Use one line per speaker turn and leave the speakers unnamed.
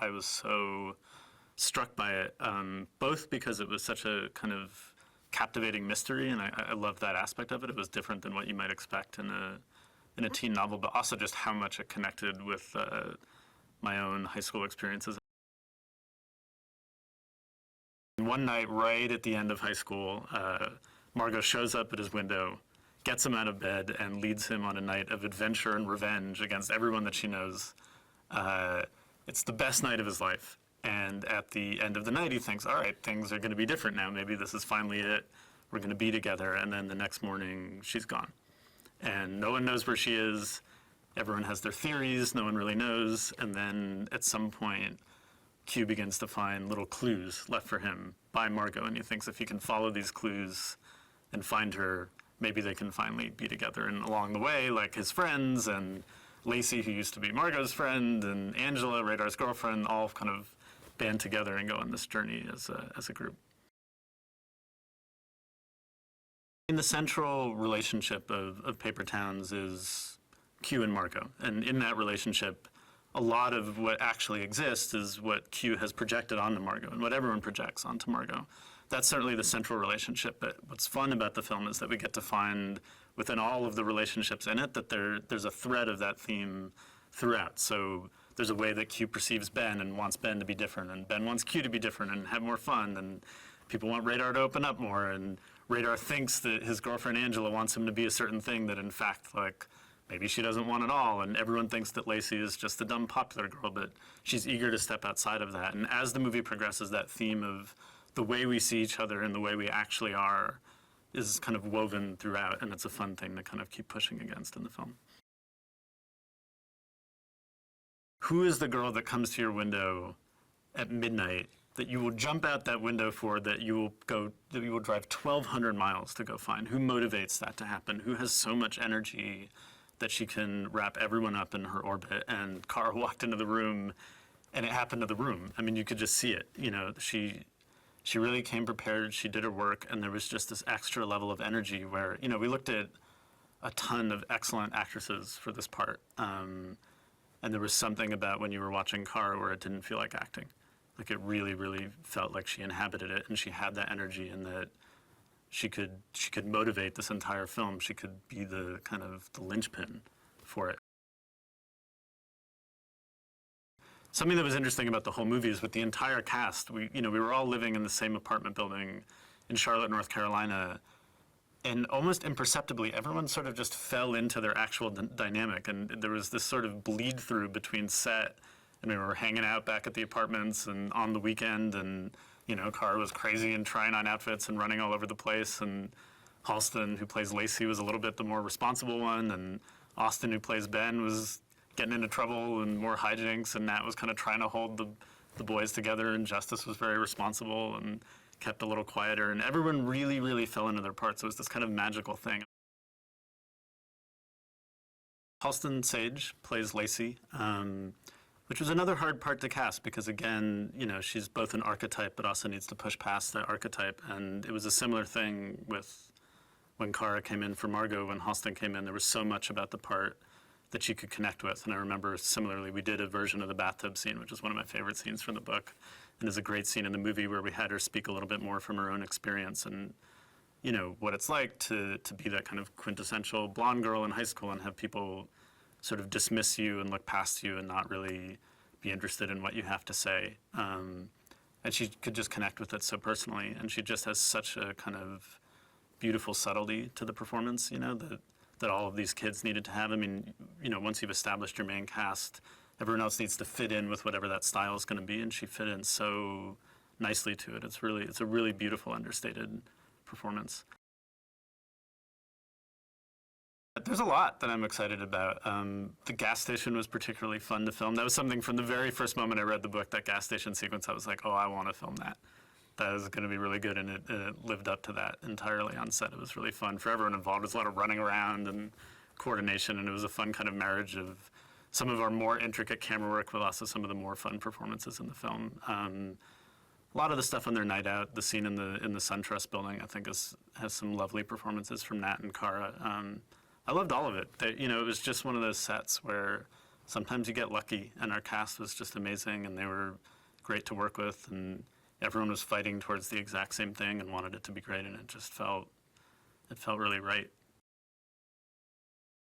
I was so struck by it, both because it was such a kind of captivating mystery, and I loved that aspect of it. It was different than what you might expect in a teen novel, but also just how much it connected with my own high school experiences. One night, right at the end of high school, Margot shows up at his window, gets him out of bed, and leads him on a night of adventure and revenge against everyone that she knows. It's the best night of his life. And at the end of the night, he thinks, all right, things are going to be different now. Maybe this is finally it. We're going to be together. And then the next morning, she's gone. And no one knows where she is. Everyone has their theories. No one really knows. And then at some point, Q begins to find little clues left for him by Margot. And he thinks if he can follow these clues and find her, maybe they can finally be together. And along the way, like his friends and Lacey, who used to be Margot's friend, and Angela, Radar's girlfriend, all kind of band together and go on this journey as a group. And the central relationship of Paper Towns is Q and Margot. And in that relationship, a lot of what actually exists is what Q has projected onto Margot and what everyone projects onto Margot. That's certainly the central relationship. But what's fun about the film is that we get to find within all of the relationships in it that there's a thread of that theme throughout. So there's a way that Q perceives Ben and wants Ben to be different, and Ben wants Q to be different and have more fun, and people want Radar to open up more, and Radar thinks that his girlfriend Angela wants him to be a certain thing that in fact, like, maybe she doesn't want at all, and everyone thinks that Lacey is just a dumb popular girl, but she's eager to step outside of that. And as the movie progresses, that theme of the way we see each other and the way we actually are is kind of woven throughout, and it's a fun thing to kind of keep pushing against in the film. Who is the girl that comes to your window at midnight that you will jump out that window for, that you will drive 1,200 miles to go find? Who motivates that to happen? Who has so much energy that she can wrap everyone up in her orbit? And Cara walked into the room, and it happened to the room. I mean, you could just see it. You know, she really came prepared. She did her work, and there was just this extra level of energy where, you know, we looked at a ton of excellent actresses for this part. And there was something about when you were watching Cara where it didn't feel like acting. Like it really, really felt like she inhabited it, and she had that energy, and that she could motivate this entire film. She could be the kind of the linchpin for it. Something that was interesting about the whole movie is with the entire cast, we were all living in the same apartment building in Charlotte, North Carolina, and almost imperceptibly, everyone sort of just fell into their actual dynamic, and there was this sort of bleed through between set, and we were hanging out back at the apartments and on the weekend, and Cara was crazy and trying on outfits and running all over the place, and Halston, who plays Lacey, was a little bit the more responsible one, and Austin, who plays Ben, was getting into trouble and more hijinks, and Nat was kind of trying to hold the boys together, and Justice was very responsible and kept a little quieter, and everyone really, really fell into their parts. It was this kind of magical thing. Halston Sage plays Lacey, which was another hard part to cast because, again, she's both an archetype but also needs to push past that archetype. And it was a similar thing with when Cara came in for Margot. When Halston came in, there was so much about the part that she could connect with. And I remember similarly, we did a version of the bathtub scene, which is one of my favorite scenes from the book, and is a great scene in the movie where we had her speak a little bit more from her own experience and what it's like to be that kind of quintessential blonde girl in high school and have people sort of dismiss you and look past you and not really be interested in what you have to say. And she could just connect with it so personally, and she just has such a kind of beautiful subtlety to the performance, that all of these kids needed to have. I mean, once you've established your main cast, everyone else needs to fit in with whatever that style is going to be, and she fit in so nicely to it. It's a really beautiful, understated performance. There's a lot that I'm excited about. The gas station was particularly fun to film. That was something from the very first moment I read the book, that gas station sequence, I was like, oh, I want to film that. That is going to be really good, and it lived up to that entirely on set. It was really fun for everyone involved. There was a lot of running around and coordination, and it was a fun kind of marriage of some of our more intricate camera work with also some of the more fun performances in the film. A lot of the stuff on their night out, the scene in the SunTrust building, I think has some lovely performances from Nat and Cara. I loved all of it. It was just one of those sets where sometimes you get lucky, and our cast was just amazing, and they were great to work with, and everyone was fighting towards the exact same thing and wanted it to be great, and it felt really right.